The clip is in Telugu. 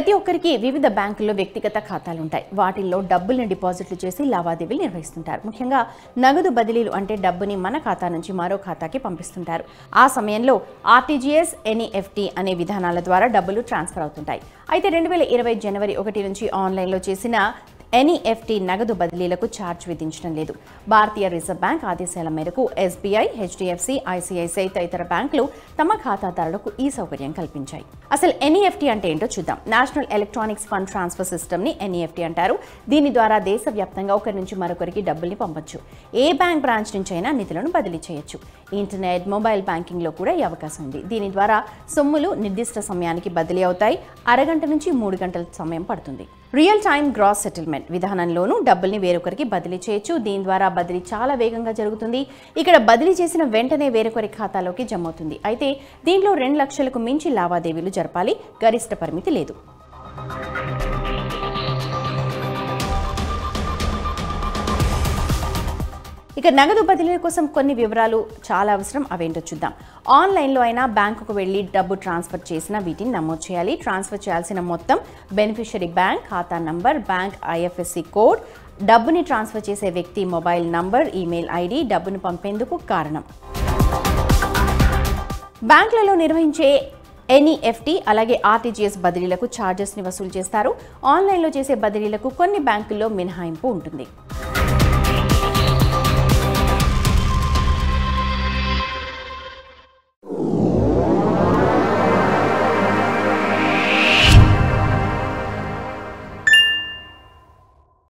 ప్రతి ఒక్కరికి వివిధ బ్యాంకుల్లో వ్యక్తిగత ఖాతాలు ఉంటాయి. వాటిల్లో డబ్బుల్ని డిపాజిట్లు చేసి లావాదేవీలు నిర్వహిస్తుంటారు. ముఖ్యంగా నగదు బదిలీలు అంటే డబ్బుని మన ఖాతా నుంచి మరో ఖాతాకి పంపిస్తుంటారు. ఆ సమయంలో ఆర్టీజీఎస్, ఎన్ఈఎఫ్టీ అనే విధానాల ద్వారా డబ్బులు ట్రాన్స్ఫర్ అవుతుంటాయి. అయితే 2020 జనవరి 1 నుంచి ఆన్లైన్లో చేసిన ఎన్ఈఎఫ్టీ నగదు బదిలీలకు ఛార్జ్ విధించడం లేదు. భారతీయ రిజర్వ్ బ్యాంక్ ఆదేశాల మేరకు ఎస్బీఐ, హెచ్డిఎఫ్సి, ఐసిఐసిఐ తదితర బ్యాంకులు తమ ఖాతాదారులకు ఈ సౌకర్యం కల్పించాయి. అసలు ఎన్ఈఎఫ్టీ అంటే ఏంటో చూద్దాం. National electronics fund transfer system ని ఎన్ఈఎఫ్టీ అంటారు. దీని ద్వారా దేశవ్యాప్తంగా ఒకరి నుంచి మరొకరికి డబ్బుల్ని పంపొచ్చు. ఏ బ్యాంక్ బ్రాంచ్ నుంచి అయినా నిధులను బదిలీ చేయొచ్చు. ఇంటర్నెట్, మొబైల్ బ్యాంకింగ్ లో కూడా ఈ అవకాశం ఉంది. దీని ద్వారా సొమ్ములు నిర్దిష్ట సమయానికి బదిలీ అవుతాయి. అరగంట నుంచి 3 గంటల సమయం పడుతుంది. రియల్ టైమ్ గ్రాస్ సెటిల్మెంట్ విధానంలోనూ డబ్బుల్ని వేరొకరికి బదిలీ చేయొచ్చు. దీని ద్వారా బదిలీ చాలా వేగంగా జరుగుతుంది. ఇక్కడ బదిలీ చేసిన వెంటనే వేరొకరి ఖాతాలోకి జమ అవుతుంది. అయితే దీంట్లో 2 లక్షలకు మించి లావాదేవీలు జరపాలి. గరిష్ట పరిమితి లేదు. ఇక నగదు బదిలీల కోసం కొన్ని వివరాలు చాలా అవసరం. అవేంటో చూద్దాం. ఆన్లైన్లో అయినా బ్యాంకుకు వెళ్ళి డబ్బు ట్రాన్స్ఫర్ చేసిన వీటిని నమోదు చేయాలి. ట్రాన్స్ఫర్ చేయాల్సిన మొత్తం, బెనిఫిషరీ బ్యాంక్, ఖాతా నంబర్, బ్యాంక్ ఐఎఫ్ఎస్సి కోడ్, డబ్బుని ట్రాన్స్ఫర్ చేసే వ్యక్తి మొబైల్ నంబర్, ఈమెయిల్ ఐడి, డబ్బును పంపేందుకు కారణం. బ్యాంకులలో నిర్వహించే ఎన్ఈఎఫ్టీ అలాగే ఆర్టీజీఎస్ బదిలీలకు ఛార్జెస్ని వసూలు చేస్తారు. ఆన్లైన్లో చేసే బదిలీలకు కొన్ని బ్యాంకుల్లో మినహాయింపు ఉంటుంది.